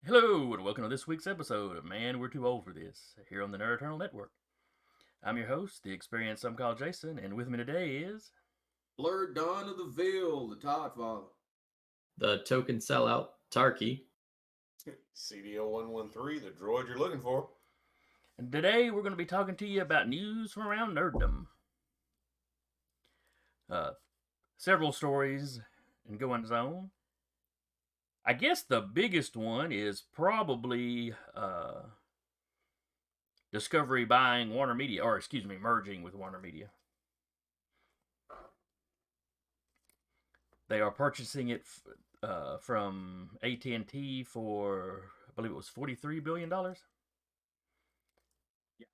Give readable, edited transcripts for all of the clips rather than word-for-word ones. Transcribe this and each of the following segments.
Hello, and welcome to this week's episode of Man, We're Too Old for This, here on the Nerd Eternal Network. I'm your host, the experienced some call Jason, and with me today is... Blurred Dawn of the Veil, the Todd Father. The token sellout, Tarky. CDO113, the droid you're looking for. And today we're going to be talking to you about news from around nerddom. Several stories and goings on. I guess the biggest one is probably Discovery buying Warner Media, or excuse me, merging with Warner Media. They are purchasing it from AT&T for, I believe it was $43 billion. Yeah.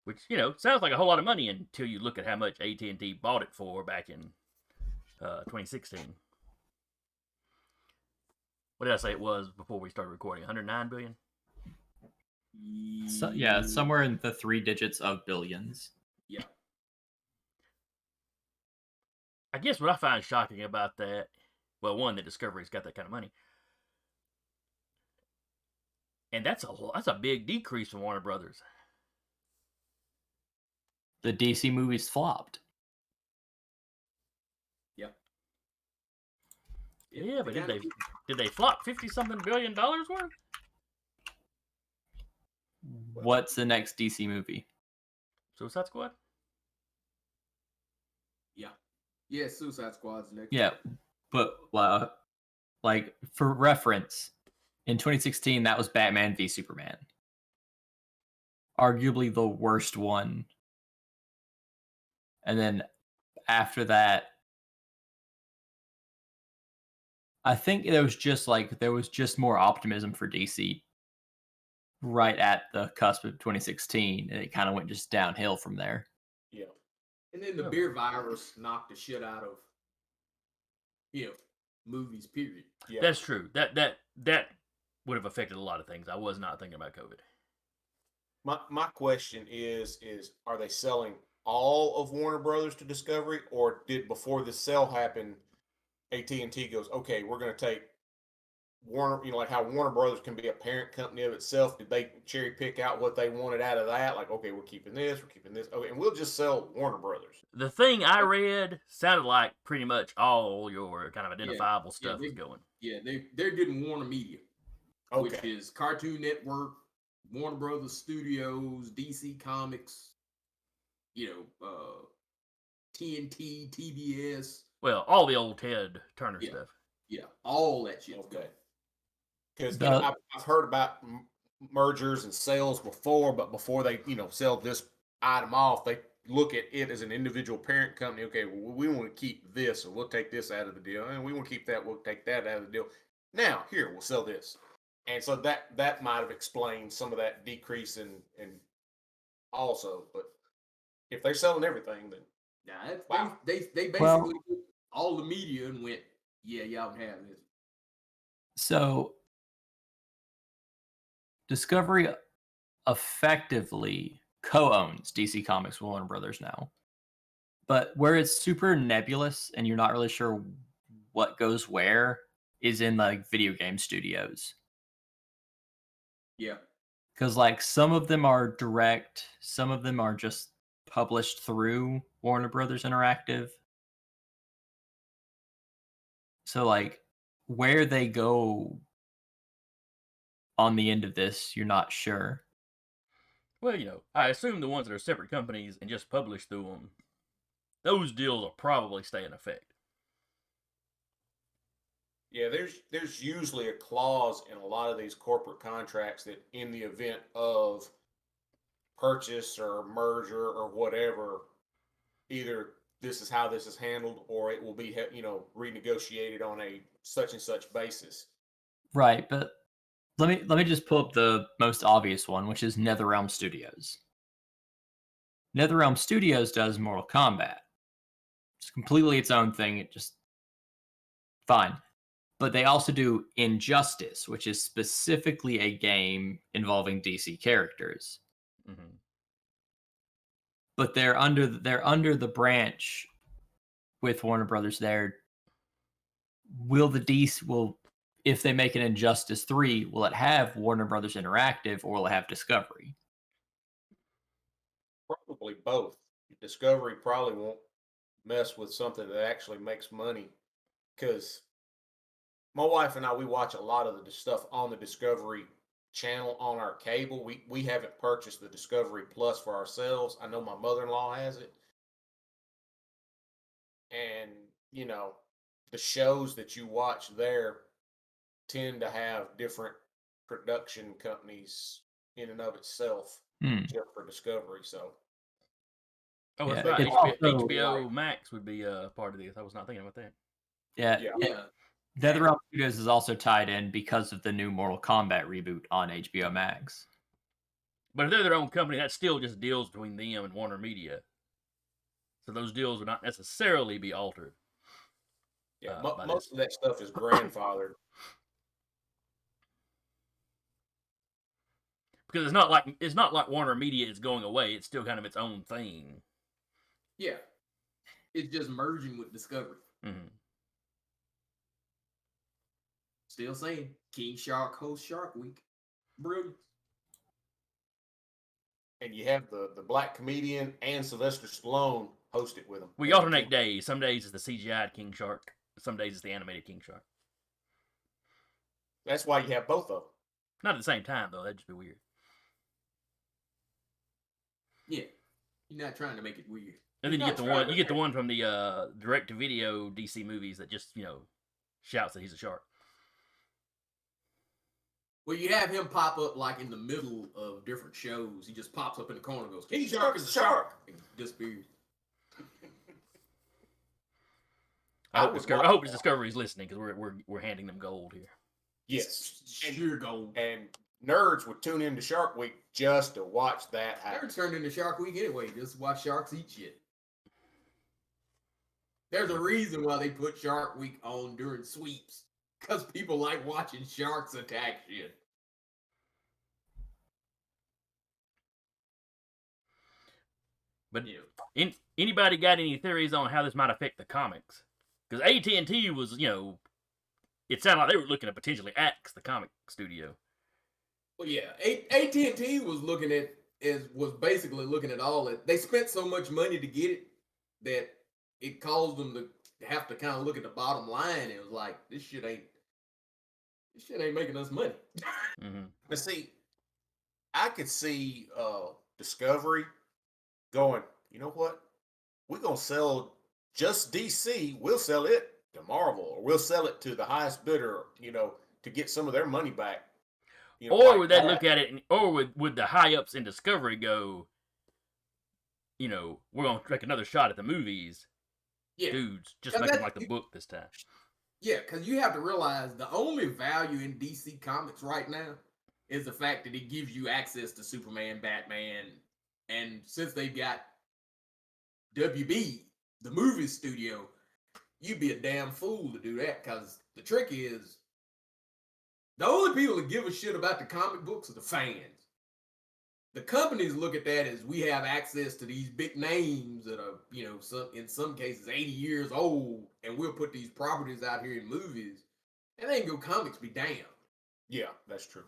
Which, sounds like a whole lot of money until you look at how much AT&T bought it for back in 2016. What did I say it was before we started recording? 109 billion? So, yeah, somewhere in the 3 digits of billions. Yeah. I guess what I find shocking about that, well, one, that Discovery's got that kind of money. And that's a big decrease from Warner Brothers. The DC movies flopped. Yeah, but did they flop 50-something billion dollars worth? What's the next DC movie? Suicide Squad? Yeah, Suicide Squad's next. Yeah, but like for reference, in 2016 that was Batman v Superman. Arguably the worst one. And then after that, I think there was just more optimism for DC right at the cusp of 2016, and it kind of went just downhill from there. Yeah. And then the beer virus knocked the shit out of movies, period. Yeah. That's true. That would have affected a lot of things. I was not thinking about COVID. My question is are they selling all of Warner Brothers to Discovery, or did before the sale happened, AT&T goes, okay, we're going to take Warner, like how Warner Brothers can be a parent company of itself. Did they cherry pick out what they wanted out of that? Like, okay, we're keeping this, okay, and we'll just sell Warner Brothers. The thing I read sounded like pretty much all your kind of identifiable stuff is going. Yeah, they're getting Warner Media, which Okay. is Cartoon Network, Warner Brothers Studios, DC Comics, TNT, TBS. Well, all the old Ted Turner Yeah. stuff. Yeah, all that shit. Okay. Because The- I've heard about mergers and sales before, but before they sell this item off, they look at it as an individual parent company. Okay, well, we want to keep this, so we'll take this out of the deal, and we want to keep that, we'll take that out of the deal. Now here we'll sell this, and so that might have explained some of that decrease in also. But if they're selling everything, then Now Wow. they basically Well- took all the media and went, yeah, y'all can have this. So Discovery effectively co-owns DC Comics with Warner Brothers now. But where it's super nebulous and you're not really sure what goes where is in like video game studios. Yeah. Because like some of them are direct, some of them are just published through Warner Brothers Interactive. So like where they go on the end of this, you're not sure. Well, I assume the ones that are separate companies and just publish through them, those deals will probably stay in effect. yeah, there's usually a clause in a lot of these corporate contracts that in the event of purchase or merger or whatever, either this is how this is handled or it will be renegotiated on a such and such basis. Right, but let me just pull up the most obvious one, which is NetherRealm Studios. NetherRealm Studios does Mortal Kombat. It's completely its own thing. It just fine. But they also do Injustice, which is specifically a game involving DC characters. Mm-hmm. But they're under the branch with Warner Brothers there. Will if they make an Injustice 3, will it have Warner Brothers Interactive or will it have Discovery? Probably both. Discovery probably won't mess with something that actually makes money, because my wife and I, we watch a lot of the stuff on the Discovery channel on our cable. We haven't purchased the Discovery Plus for ourselves. I know my mother-in-law has it. And, the shows that you watch there tend to have different production companies in and of itself just for Discovery. So Oh, that's Yeah, right. it's HBO also- Max would be part of this. I was not thinking about that. Yeah. Yeah. NetherRealm Studios is also tied in because of the new Mortal Kombat reboot on HBO Max. But if they're their own company, that's still just deals between them and Warner Media. So those deals would not necessarily be altered. yeah, by most this. of that stuff is grandfathered. Because it's not like Warner Media is going away. It's still kind of its own thing. Yeah. It's just merging with Discovery. Mm-hmm. Still saying, King Shark hosts Shark Week. Brilliant. And you have the black comedian and Sylvester Stallone host it with them. We alternate days. Some days it's the CGI King Shark. Some days it's the animated King Shark. That's why you have both of them. Not at the same time though. That'd just be weird. Yeah. You're not trying to make it weird. And then You're you get not the trying one. to- You get the one from the direct-to-video DC movies that just shouts that he's a shark. Well, you have him pop up like in the middle of different shows. He just pops up in the corner and goes, King Shark is a shark. And disappears. I hope Discovery's listening because we're handing them gold here. Yes. Sheer gold. And nerds would tune into Shark Week just to watch that happen. Nerds turned into Shark Week anyway. Just watch sharks eat shit. There's a reason why they put Shark Week on during sweeps. Because people like watching sharks attack shit. But anybody got any theories on how this might affect the comics? Because AT&T was, it sounded like they were looking to potentially axe the comic studio. Well, yeah, AT&T was basically looking at all that. They spent so much money to get it that it caused them to have to kind of look at the bottom line. It was like, this shit ain't making us money. Mm-hmm. But see, I could see Discovery going, you know what? We're going to sell just DC. We'll sell it to Marvel, or we'll sell it to the highest bidder, to get some of their money back. Or would they look at it, or would the high-ups in Discovery go, we're going to take another shot at the movies. Yeah. Dudes, just make them like the book this time. Yeah, because you have to realize the only value in DC Comics right now is the fact that it gives you access to Superman, Batman, and since they've got WB, the movie studio, you'd be a damn fool to do that, because the trick is the only people that give a shit about the comic books are the fans. The companies look at that as we have access to these big names that are, in some cases 80 years old, and we'll put these properties out here in movies, and they can go comics be damned. Yeah, that's true.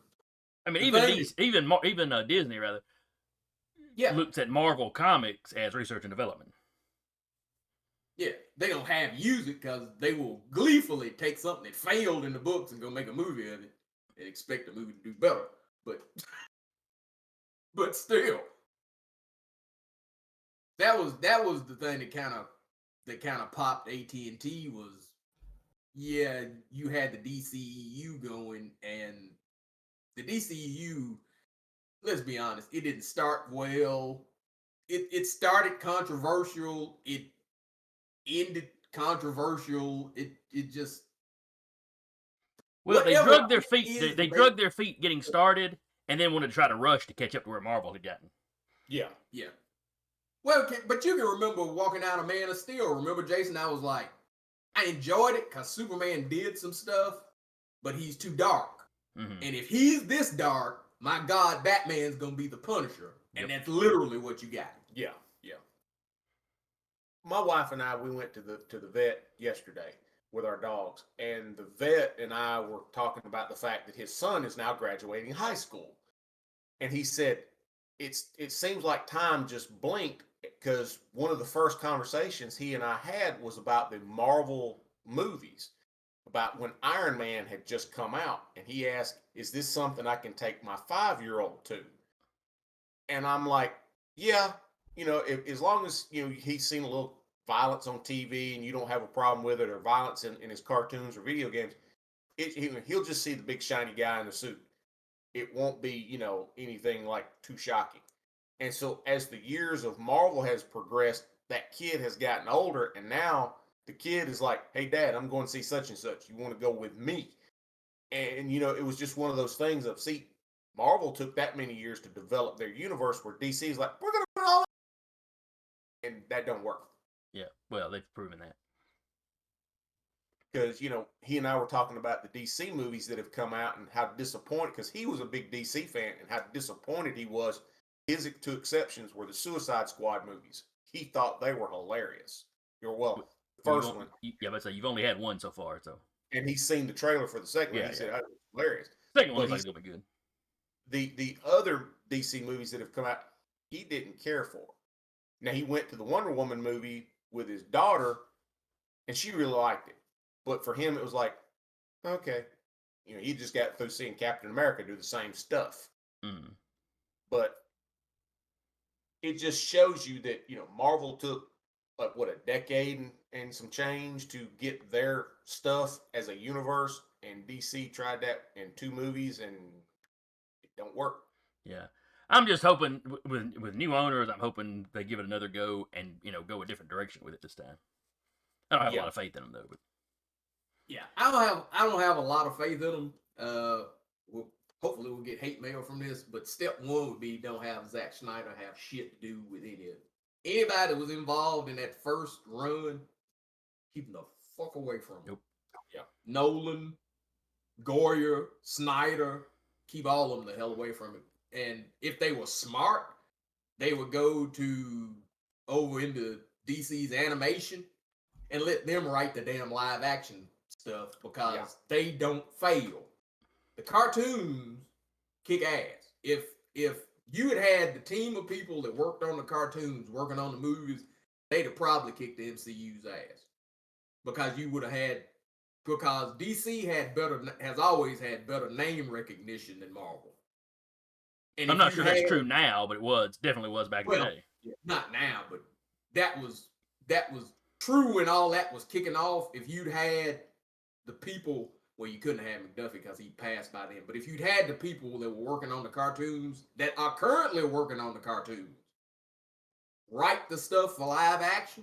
I mean, The even Disney rather Yeah, looks at Marvel Comics as research and development. yeah, they don't have use it because they will gleefully take something that failed in the books and go make a movie of it and expect the movie to do better. But still, that was the thing that kind of popped AT&T was, yeah, you had the DCEU going, and the DCEU, let's be honest, it didn't start well. It started controversial. It ended controversial. It just Well, they whatever drug their it feet. is, They drug their feet getting started, and then wanted to try to rush to catch up to where Marvel had gotten. Yeah. Yeah. Well, but you can remember walking out of Man of Steel. Remember, Jason? I was like, I enjoyed it because Superman did some stuff, but he's too dark. Mm-hmm. And if he's this dark, my God, Batman's gonna be the Punisher, and that's literally what you got. Yeah, yeah. My wife and I, we went to the vet yesterday, with our dogs, and the vet and I were talking about the fact that his son is now graduating high school, and he said it seems like time just blinked because one of the first conversations he and I had was about the Marvel movies, about when Iron Man had just come out, and he asked, "Is this something I can take my 5-year-old to?" And I'm like, "Yeah, as long as he's seen a little violence on TV and you don't have a problem with it, or violence in his cartoons or video games, he'll just see the big shiny guy in the suit. It won't be anything like too shocking." And so as the years of Marvel has progressed, that kid has gotten older, and now the kid is like, "Hey, Dad, I'm going to see such and such. You want to go with me?" And it was just one of those things of, see, Marvel took that many years to develop their universe, where DC is like, "We're going to put all," and that don't work. Yeah, well, they've proven that. Because he and I were talking about the DC movies that have come out and how disappointed, because he was a big DC fan, and how disappointed he was. His two exceptions were the Suicide Squad movies. He thought they were hilarious. The first one. Yeah, but you've only had one so far, so. And he's seen the trailer for the second one. He said, "Oh, it was hilarious." Second one looks like it'll be good. The other DC movies that have come out, he didn't care for. Now, he went to the Wonder Woman movie with his daughter, and she really liked it. But for him, it was like, okay. He just got through seeing Captain America do the same stuff. Mm. But it just shows you that, Marvel took, a decade and some change to get their stuff as a universe, and DC tried that in 2 movies, and it don't work. Yeah. I'm just hoping with new owners, I'm hoping they give it another go and, go a different direction with it this time. I don't have a lot of faith in them, though. But yeah, I don't have a lot of faith in them. Hopefully we'll get hate mail from this, but step one would be don't have Zack Snyder have shit to do with any of it. Anybody that was involved in that first run, keep them the fuck away from him. Nope. Yeah. Nolan, Goyer, Snyder, keep all of them the hell away from it. And if they were smart, they would go over into DC's animation and let them write the damn live action stuff, because they don't fail. The cartoons kick ass. If you had the team of people that worked on the cartoons working on the movies, they'd have probably kicked the MCU's ass, because DC has always had better name recognition than Marvel. And I'm not sure that's true now, but it definitely was back in the day. Yeah, not now, but that was true when all that was kicking off. If you'd had the people, well, you couldn't have McDuffie because he passed by then, but if you'd had the people that were working on the cartoons that are currently working on the cartoons write the stuff for live action,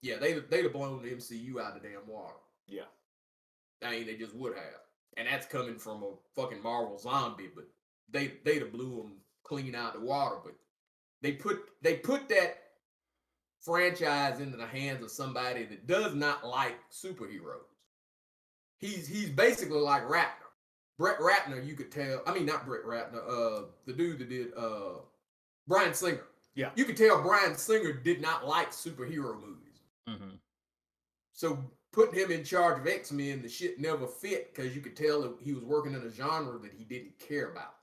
yeah, they'd have blown the MCU out of the damn water. Yeah. I mean, they just would have. And that's coming from a fucking Marvel zombie, but they'd have blew them clean out of the water. But they put that franchise into the hands of somebody that does not like superheroes. He's basically like Ratner. Brett Ratner, you could tell. I mean, not Brett Ratner. The dude that did Bryan Singer. Yeah. You could tell Bryan Singer did not like superhero movies. Mm-hmm. So putting him in charge of X-Men, the shit never fit, because you could tell that he was working in a genre that he didn't care about.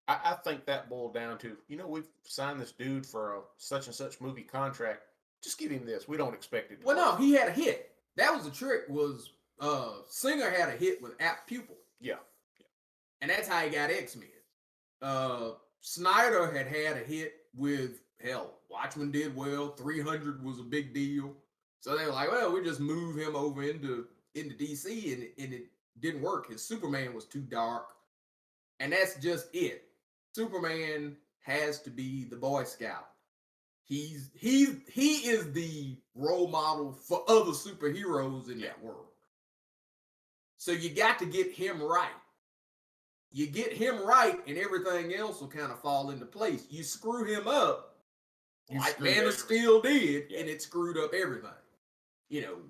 I think that boiled down to, we've signed this dude for a such and such movie contract. Just give him this. We don't expect it. Well, no, he had a hit. That was the trick. Was Singer had a hit with Apt Pupil. Yeah. And that's how he got X-Men. Snyder had a hit with, hell, Watchmen did well. 300 was a big deal. So they were like, well, we just move him over into DC, and it didn't work. His Superman was too dark. And that's just it. Superman has to be the Boy Scout. He is the role model for other superheroes in that world. So you got to get him right. You get him right, and everything else will kind of fall into place. You screw him up, like Man of Steel did, and it screwed up everything.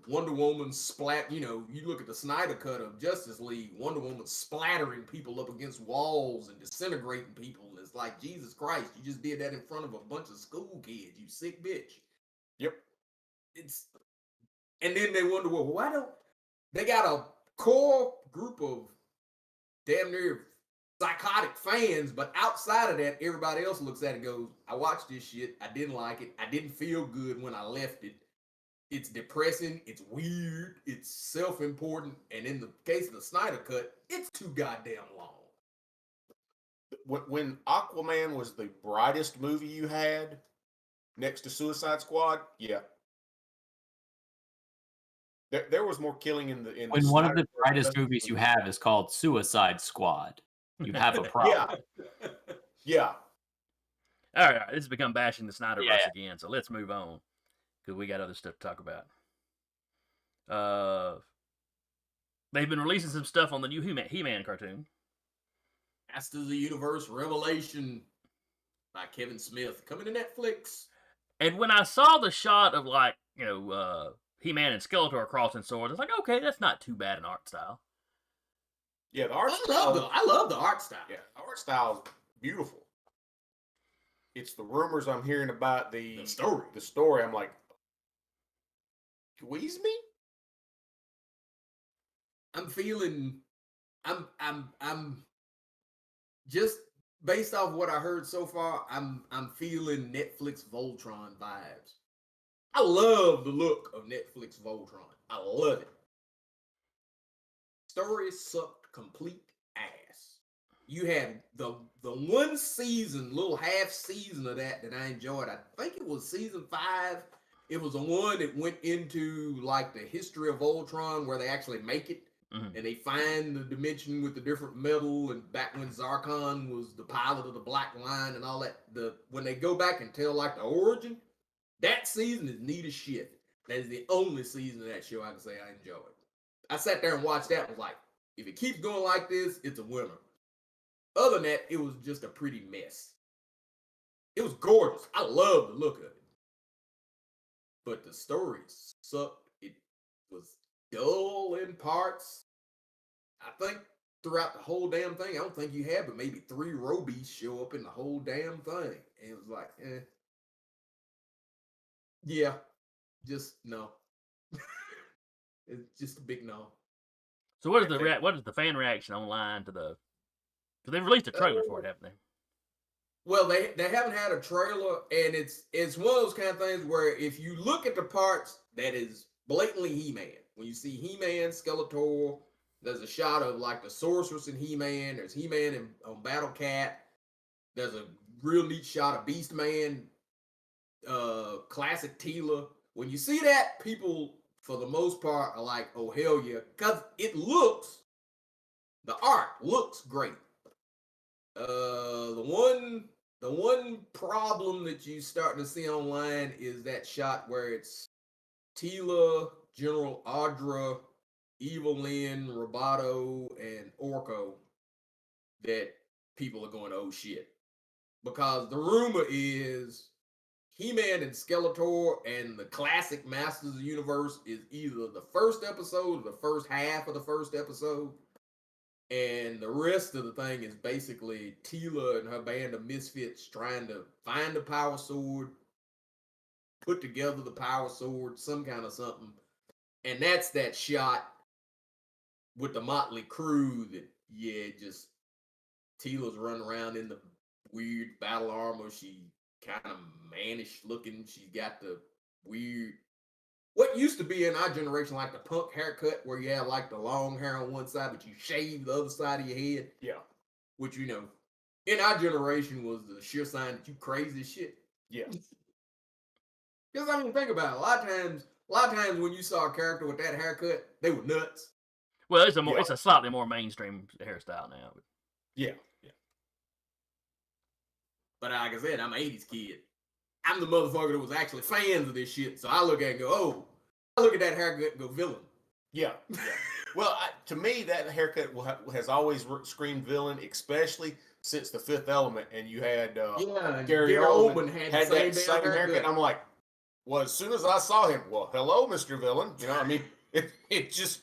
Wonder Woman splat. You look at the Snyder cut of Justice League, Wonder Woman splattering people up against walls and disintegrating people. And it's like, Jesus Christ, you just did that in front of a bunch of school kids, you sick bitch. Yep. And then they wonder, well, why don't they got a core group of damn near psychotic fans, but outside of that, everybody else looks at it and goes, I watched this shit. I didn't like it. I didn't feel good when I left it. It's depressing. It's weird. It's self-important. And in the case of the Snyder Cut, it's too goddamn long. When Aquaman was the brightest movie you had next to Suicide Squad, yeah. There was more killing in the When one of Snyder the Cut brightest Justice movies you movie. have is called Suicide Squad, you have a problem. Yeah. All right, this has become bashing the Snyderverse Yeah. again, so let's move on because we got other stuff to talk about. They've been releasing some stuff on the new He-Man cartoon. Masters of the Universe Revelation by Kevin Smith coming to Netflix. And when I saw the shot of like, He-Man and Skeletor crossing swords, I was like, okay, that's not too bad an art style. Yeah, the art I style. love the art style. Yeah, the art style is beautiful. It's the rumors I'm hearing about The story. The story. I'm like, squeeze me? I'm just based off what I heard so far, I'm feeling Netflix Voltron vibes. I love the look of Netflix Voltron. I love it. Story sucked complete ass. You had the one season, little half season of that I enjoyed. I think it was season 5. It was the one that went into like the history of Voltron where they actually make it. Mhm. And they find the dimension with the different metal, and back when Zarkon was the pilot of the Black Line and all that. When they go back and tell like the origin, that season is neat as shit. That is the only season of that show I can say I enjoyed. I sat there and watched that and was like, if it keeps going like this, it's a winner. Other than that, it was just a pretty mess. It was gorgeous. I love the look of it. But the story sucked. It was dull in parts. I think throughout the whole damn thing, I don't think you had but maybe 3 Robies show up in the whole damn thing. And it was like, yeah, just no. It's just a big no. So what is the fan reaction online to the? Because they've released a trailer for it, haven't they? Well, they haven't had a trailer, and it's one of those kind of things where if you look at the parts, that is blatantly He-Man. When you see He-Man, Skeletor, there's a shot of like the Sorceress in He-Man. There's He-Man on Battle Cat. There's a real neat shot of Beast Man, classic Tila. When you see that, people for the most part are like, "Oh hell yeah," because the art looks great. The one problem that you starting to see online is that shot where it's Tila, General Audra, Evil Lyn, Roboto, and Orko that people are going, oh shit. Because the rumor is He-Man and Skeletor and the classic Masters of the Universe is either the first episode or the first half of the first episode. And the rest of the thing is basically Tila and her band of misfits trying to find the power sword, put together the power sword, some kind of something. And that's that shot with the motley crew that, yeah, just Tila's running around in the weird battle armor. She kind of mannish looking. She's got the weird, what used to be in our generation like the punk haircut where you have like the long hair on one side, but you shave the other side of your head. Yeah. Which, in our generation was the sure sign that you crazy as shit. Yeah. Because I mean, think about it. A lot of times when you saw a character with that haircut, they were nuts. Well, it's a slightly more mainstream hairstyle now. Yeah. But like I said, I'm an 80s kid. I'm the motherfucker that was actually fans of this shit. So I look at it and go, oh, I look at that haircut and go, villain. Yeah. Well, to me, that haircut has always screamed villain, especially since The Fifth Element, and you had Gary Oldman had that same haircut. I'm like, well, as soon as I saw him, well, hello, Mr. Villain. I mean, it just.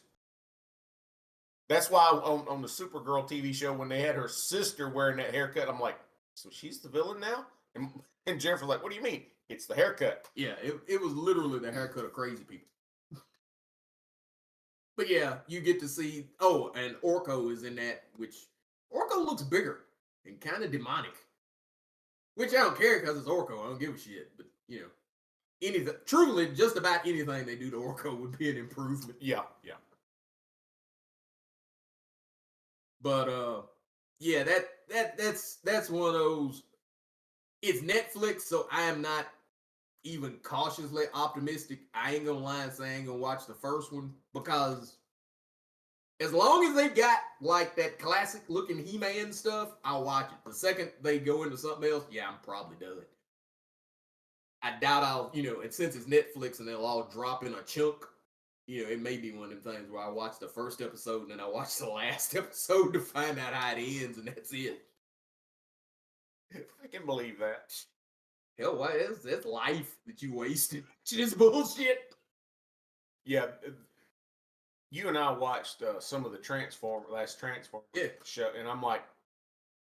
That's why on the Supergirl TV show, when they had her sister wearing that haircut, I'm like, so she's the villain now? And Jennifer's like, what do you mean? It's the haircut. Yeah, it was literally the haircut of crazy people. But yeah, you get to see. Oh, and Orko is in that, which Orko looks bigger and kind of demonic. Which I don't care because it's Orko. I don't give a shit. But you know, anything, truly, just about anything they do to Orko would be an improvement. Yeah. But yeah, that's one of those. It's Netflix, so I am not even cautiously optimistic. I ain't gonna lie and say I ain't gonna watch the first one because as long as they got like that classic looking He-Man stuff, I'll watch it. The second they go into something else, yeah, I'm probably done. I doubt I'll, and since it's Netflix and they'll all drop in a chunk, it may be one of them things where I watch the first episode and then I watch the last episode to find out how it ends, and that's it. I can believe that. Hell, why that's life that you wasted. This bullshit. Yeah, you and I watched some of the last Transformer show, and I'm like,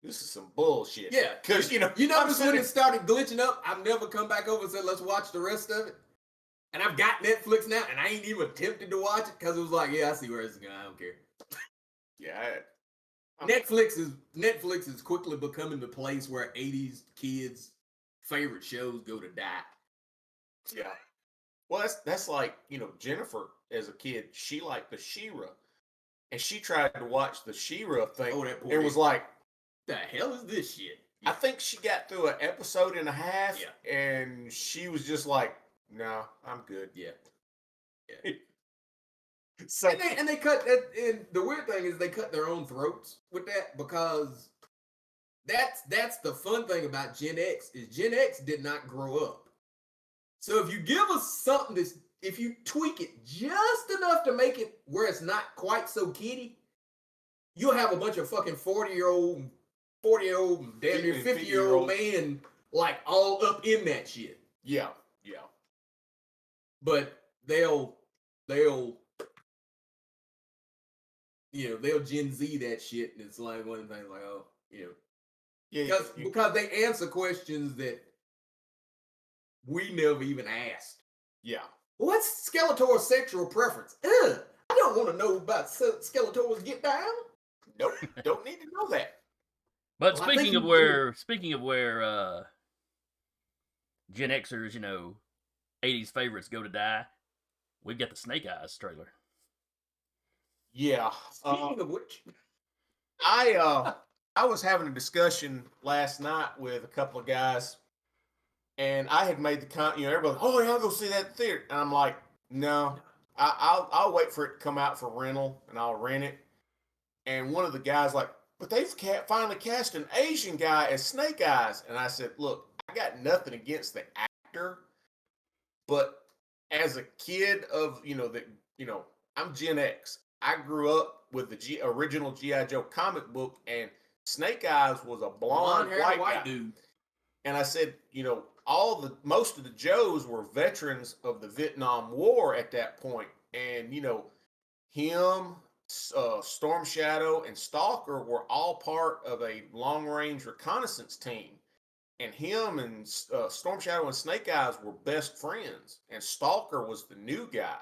this is some bullshit. Yeah, because you notice when it started glitching up, I've never come back over and said let's watch the rest of it. And I've got Netflix now, and I ain't even tempted to watch it because it was like, yeah, I see where it's going. I don't care. Yeah, Netflix is quickly becoming the place where 80s kids' favorite shows go to die. Yeah. Well, that's like, Jennifer as a kid, she liked the She-Ra. And she tried to watch the She-Ra thing. Oh, that poor and was like, the hell is this shit? I think she got through an episode and a half, Yeah. and she was just like, no, I'm good. Yeah. So and they cut that, and the weird thing is they cut their own throats with that, because that's the fun thing about Gen X is Gen X did not grow up. So if you give us something if you tweak it just enough to make it where it's not quite so kiddie, you'll have a bunch of fucking 40-year-old, damn near 50-year-old man like all up in that shit. Yeah. But they'll Gen Z that shit, and it's like one of the things like, oh, because they answer questions that we never even asked. Yeah. What's Skeletor's sexual preference? I don't want to know about Skeletor's get down. Nope, don't need to know that. But Well, speaking of where Gen Xers, 80s favorites go to die, we've got the Snake Eyes trailer. Yeah. Speaking of which, I was having a discussion last night with a couple of guys, and I had made the comment. Everybody's, oh yeah, I'll go see that in theater, and I'm like, no, I'll wait for it to come out for rental, and I'll rent it. And one of the guys like, but they've finally cast an Asian guy as Snake Eyes, and I said, look, I got nothing against the actor, but as a kid of I'm Gen X. I grew up with the original G.I. Joe comic book, and Snake Eyes was a blonde white dude. And I said, most of the Joes were veterans of the Vietnam War at that point. And, him, Storm Shadow, and Stalker were all part of a long-range reconnaissance team. And him and Storm Shadow and Snake Eyes were best friends. And Stalker was the new guy.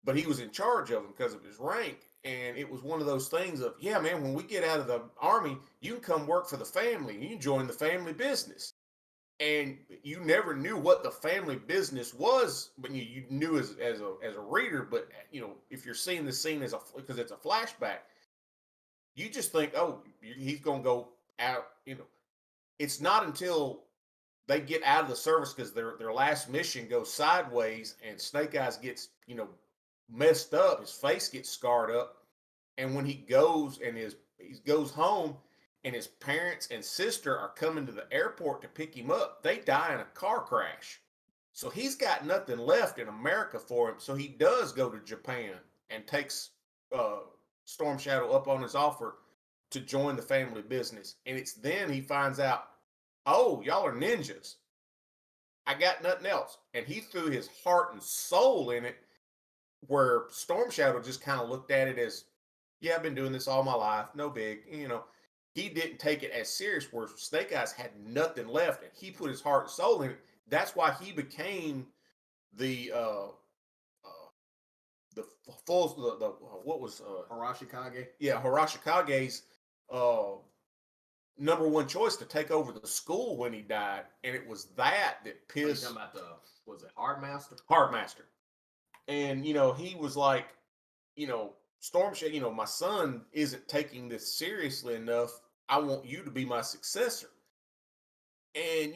But he was in charge of them because of his rank. And it was one of those things of, yeah, man, when we get out of the army, you can come work for the family. You can join the family business. And you never knew what the family business was, but you knew as a reader. But, if you're seeing the scene because it's a flashback, you just think, oh, he's going to go out, It's not until they get out of the service because their last mission goes sideways and Snake Eyes gets, messed up, his face gets scarred up, and when he goes and he goes home and his parents and sister are coming to the airport to pick him up, they die in a car crash. So he's got nothing left in America for him, so he does go to Japan and takes Storm Shadow up on his offer to join the family business. And it's then he finds out, oh, y'all are ninjas, I got nothing else. And he threw his heart and soul in it, where Storm Shadow just kind of looked at it as, yeah, I've been doing this all my life, no big, He didn't take it as serious, where Snake Eyes had nothing left, and he put his heart and soul in it. That's why he became the what was Arashikage. Hirashikage's number one choice to take over the school when he died, and it was that Are you pissed talking about was it Hardmaster? Hardmaster. And he was like, Storm Shadow, my son isn't taking this seriously enough. I want you to be my successor. And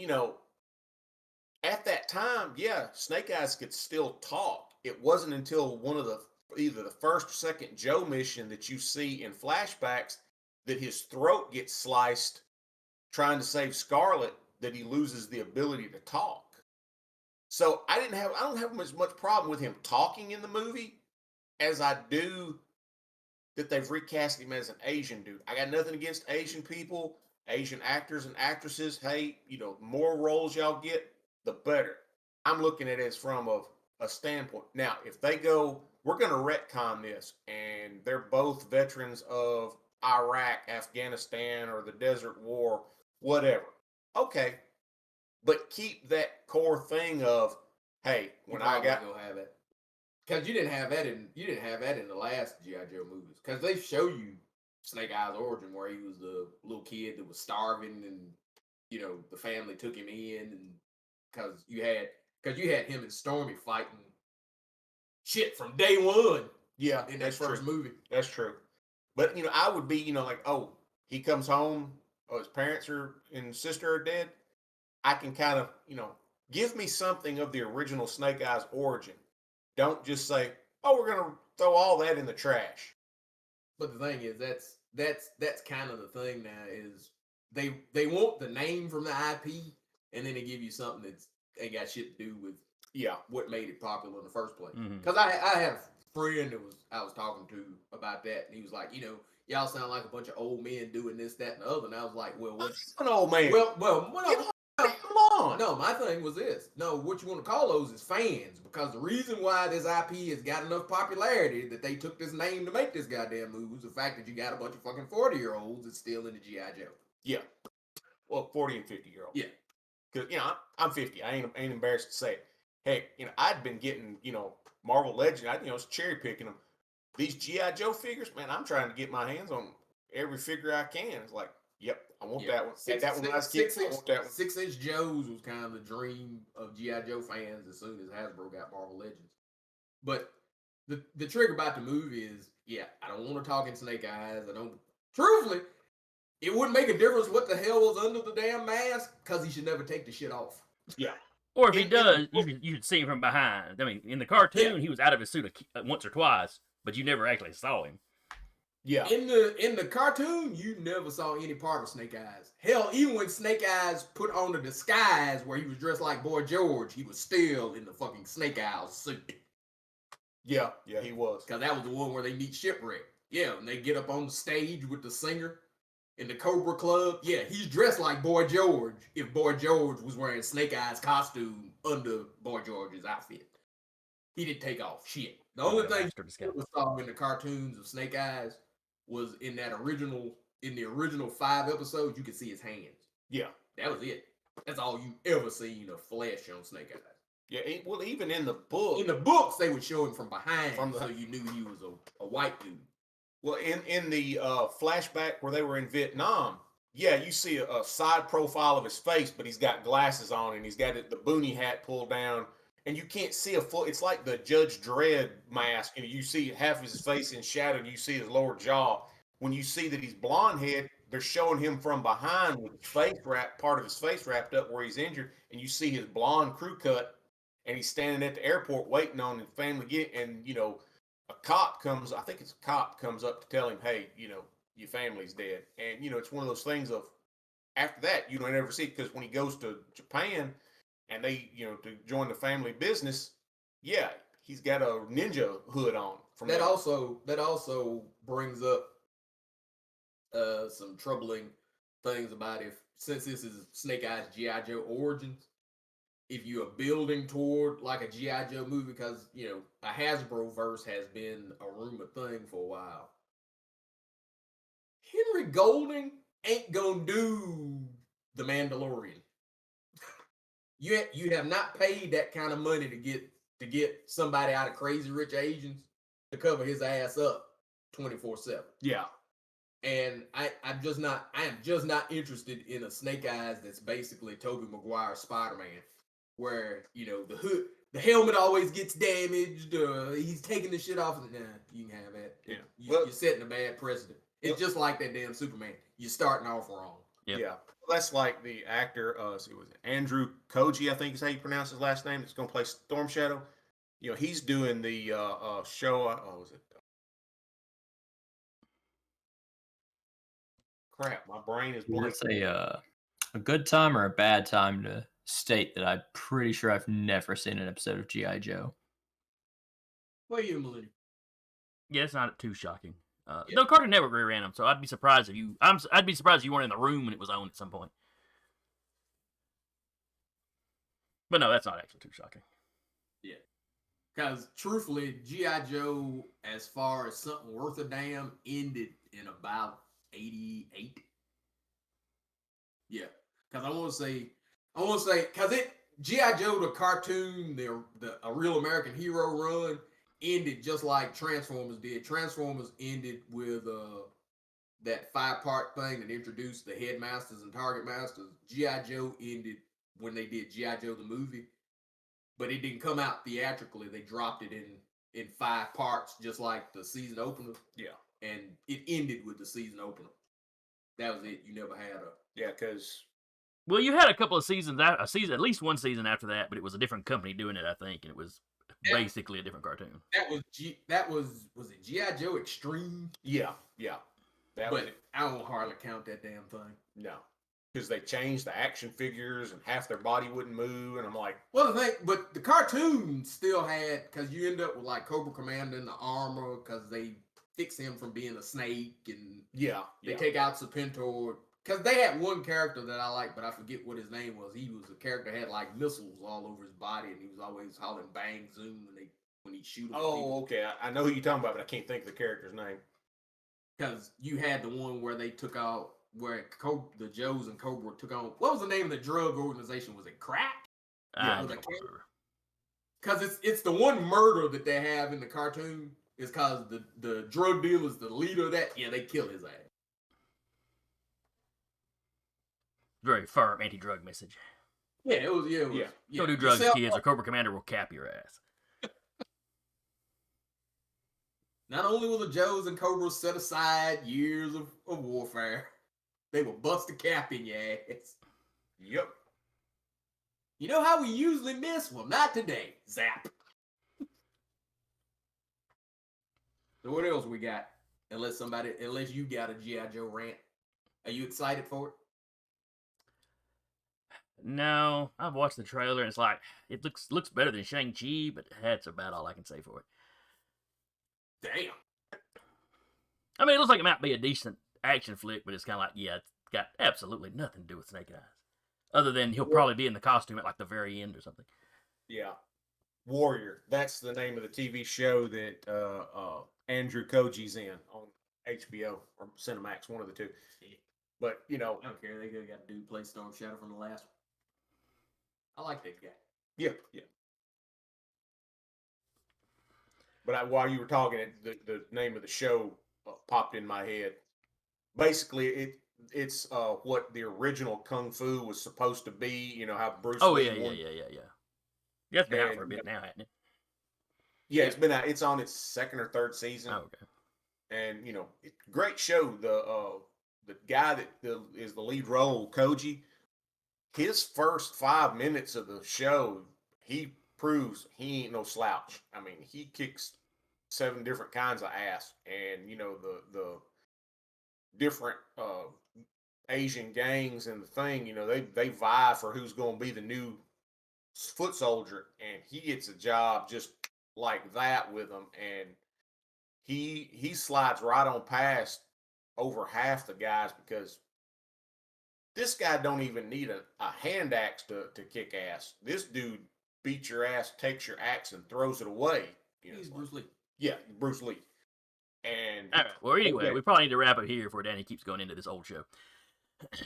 at that time, yeah, Snake Eyes could still talk. It wasn't until one of either the first or second Joe mission that you see in flashbacks that his throat gets sliced trying to save Scarlet that he loses the ability to talk. So I don't have as much problem with him talking in the movie as I do that they've recast him as an Asian dude. I got nothing against Asian people, Asian actors and actresses. Hey, the more roles y'all get, the better. I'm looking at it as from a standpoint. Now, if they go, we're going to retcon this, and they're both veterans of Iraq, Afghanistan, or the Desert War, whatever. Okay, but keep that core thing of, hey, when I got go have it, because you didn't have that in the last GI Joe movies, because they show you Snake Eyes' origin where he was the little kid that was starving, and the family took him in, and because you had him and Stormy fighting shit from day one. Yeah, in that first movie. That's true. But I would be like, oh, he comes home, oh, his parents and sister are dead. I can kind of give me something of the original Snake Eyes origin. Don't just say, oh, we're gonna throw all that in the trash. But the thing is, that's kind of the thing now is they want the name from the IP, and then they give you something that's ain't got shit to do with what made it popular in the first place. Because I had a friend that I was talking to about that, and he was like, y'all sound like a bunch of old men doing this, that, and the other. And I was like, well, what's an old man? Come on. No, my thing was this. No, what you want to call those is fans, because the reason why this IP has got enough popularity that they took this name to make this goddamn movie was the fact that you got a bunch of fucking 40-year-olds that's still into G.I. Joe. Yeah. Well, 40 and 50-year-olds. Yeah. Because, I'm 50. I ain't embarrassed to say it. Heck, I'd been getting, Marvel Legends. I was cherry picking them. These G.I. Joe figures, man, I'm trying to get my hands on every figure I can. It's like, yep, I want that one. That one when I was kid, I want that one. 6-inch Joes was kind of the dream of G.I. Joe fans as soon as Hasbro got Marvel Legends. But the trick about the movie is, I don't want to talk in Snake Eyes. Truthfully, it wouldn't make a difference what the hell was under the damn mask, because he should never take the shit off. Yeah. Or if he does, you should see him from behind. I mean, in the cartoon, he was out of his suit once or twice, but you never actually saw him. Yeah. In the cartoon, you never saw any part of Snake Eyes. Hell, even when Snake Eyes put on the disguise where he was dressed like Boy George, he was still in the fucking Snake Eyes suit. Yeah, he was. Because that was the one where they meet Shipwreck. Yeah, and they get up on the stage with the singer in the Cobra Club. Yeah, he's dressed like Boy George if Boy George was wearing Snake Eyes costume under Boy George's outfit. He didn't take off shit. The only thing we saw in the cartoons of Snake Eyes was in the original 5 episodes, you could see his hands. Yeah. That was it. That's all you ever seen of flesh on Snake Eyes. Yeah, well, even in the book. In the books, they would show him from behind, so you knew he was a white dude. Well, in the flashback where they were in Vietnam, you see a side profile of his face, but he's got glasses on, and he's got the boonie hat pulled down, and you can't see a full. It's like the Judge Dredd mask, and you see half of his face in shadow, and you see his lower jaw. When you see that he's blonde head, they're showing him from behind with part of his face wrapped up where he's injured, and you see his blonde crew cut, and he's standing at the airport waiting on his family to get, and a cop comes, I think it's a cop comes up to tell him, hey, your family's dead. And, it's one of those things of, after that, you don't ever see it, because when he goes to Japan and they, to join the family business, he's got a ninja hood on. That also brings up some troubling things about since this is Snake Eyes G.I. Joe Origins, if you are building toward like a G.I. Joe movie, because, a Hasbro verse has been a rumored thing for a while. Henry Golding ain't gonna do The Mandalorian. You have not paid that kind of money to get somebody out of Crazy Rich Asians to cover his ass up 24/7. Yeah. And I am just not interested in a Snake Eyes that's basically Tobey Maguire's Spider-Man, where the helmet always gets damaged. He's taking the shit off. Nah, you can have that. Yeah. You're setting a bad precedent. It's just like that damn Superman. You're starting off wrong. Yep. Yeah. That's like the actor, was Andrew Koji, I think is how you pronounce his last name. That's going to play Storm Shadow. He's doing the show. Was it? Crap, my brain is blank. It's a good time or a bad time to state that I'm pretty sure I've never seen an episode of G.I. Joe. What are you, Millennium? Yeah, it's not too shocking. No, Cartoon Network reran them, so I'd be surprised if you. I'd be surprised if you weren't in the room when it was on at some point. But no, that's not actually too shocking. Yeah, because truthfully, G.I. Joe, as far as something worth a damn, ended in about 88. Yeah, because I want to say, because G.I. Joe the cartoon, a Real American Hero run ended just like Transformers did. Transformers ended with that 5-part thing that introduced the Headmasters and Target Masters. G.I. Joe ended when they did G.I. Joe the movie, but it didn't come out theatrically. They dropped it in 5 parts, just like the season opener. Yeah, and it ended with the season opener. That was it. You never had a because Well, you had a couple of seasons, at least one season after that, but it was a different company doing it, I think, and it was basically a different cartoon. that was it G.I. Joe Extreme? yeah. But I don't hardly count that damn thing. No, because they changed the action figures and half their body wouldn't move, and I'm like, well, but the cartoon still had, because you end up with like Cobra Commander in the armor, because they fix him from being a snake, and they take out Serpentor. Because they had one character that I like, but I forget what his name was. He was a character that had like missiles all over his body, and he was always hollering bang zoom when he shoot them. oh, okay, I know who you're talking about, but I can't think of the character's name. Because you had the one where they took out, where the Joes and Cobra took on, what was the name of the drug organization? Was it Crack? I don't remember. Because it's the one murder that they have in the cartoon is because the drug dealer's the leader of that. Yeah, they kill his ass. Very firm anti-drug message. Yeah, it was. Don't do drugs, kids, or Cobra Commander will cap your ass. Not only will the Joes and Cobras set aside years of warfare, they will bust a cap in your ass. Yep. You know how we usually miss? Well, not today. Zap. So what else we got? Unless you got a G.I. Joe rant. Are you excited for it? No, I've watched the trailer and it's like it looks better than Shang-Chi, but that's about all I can say for it. Damn. I mean, it looks like it might be a decent action flick, but it's kind of like, it's got absolutely nothing to do with Snake Eyes, other than he'll probably be in the costume at like the very end or something. Yeah, Warrior. That's the name of the TV show that Andrew Koji's in on HBO or Cinemax, one of the two. But I don't care. They got to do play Storm Shadow from the last one. I like that guy. Yeah. But while you were talking, the name of the show popped in my head. Basically, it's what the original Kung Fu was supposed to be. How Bruce Lee yeah. Yeah, it's been out for a bit now, hasn't it? Yeah, it's been out. It's on its 2nd or 3rd season. Oh, okay. And great show. The guy that is the lead role, Koji, his first 5 minutes of the show, he proves he ain't no slouch. I mean, he kicks 7 different kinds of ass, and the different Asian gangs and the thing, they vie for who's going to be the new foot soldier, and he gets a job just like that with them, and he slides right on past over half the guys because this guy don't even need a hand axe to kick ass. This dude beats your ass, takes your axe, and throws it away. He's Bruce Lee. Yeah, Bruce Lee. And all right. Well, anyway, we probably need to wrap it here before Danny keeps going into this old show. This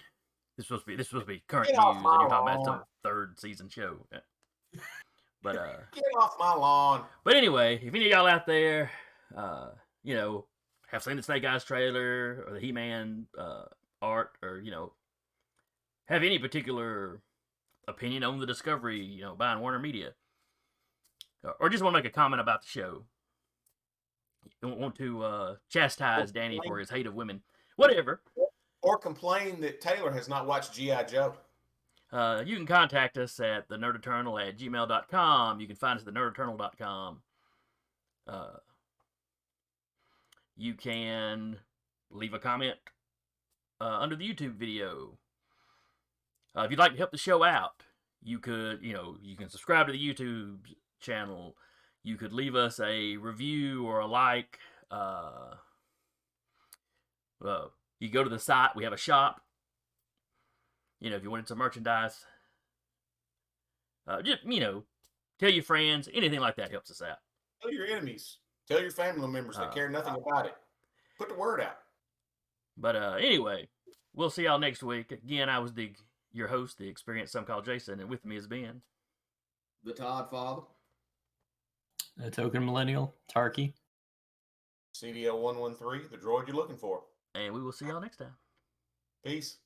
is supposed to be current news, and you're talking about some 3rd season show. But get off my lawn. But anyway, if any of y'all out there you know, have seen the Snake Eyes trailer or the He-Man art, or have any particular opinion on the Discovery, buying Warner Media, or just want to make a comment about the show, don't want to chastise Danny for his hate of women, whatever, or complain that Taylor has not watched G.I. Joe. you can contact us at thenerdeternal@gmail.com. You can find us at thenerdeternal.com. You can leave a comment under the YouTube video. If you'd like to help the show out, you could, you can subscribe to the YouTube channel. You could leave us a review or a like. You go to the site. We have a shop. If you wanted some merchandise, just, tell your friends. Anything like that helps us out. Tell your enemies. Tell your family members that care nothing about it. Put the word out. But anyway, we'll see y'all next week. Again, I was your host, the experienced some call Jason, and with me is Ben. The Todd Father. A token millennial, Tarky. CDL 113, the droid you're looking for. And we will see y'all next time. Peace.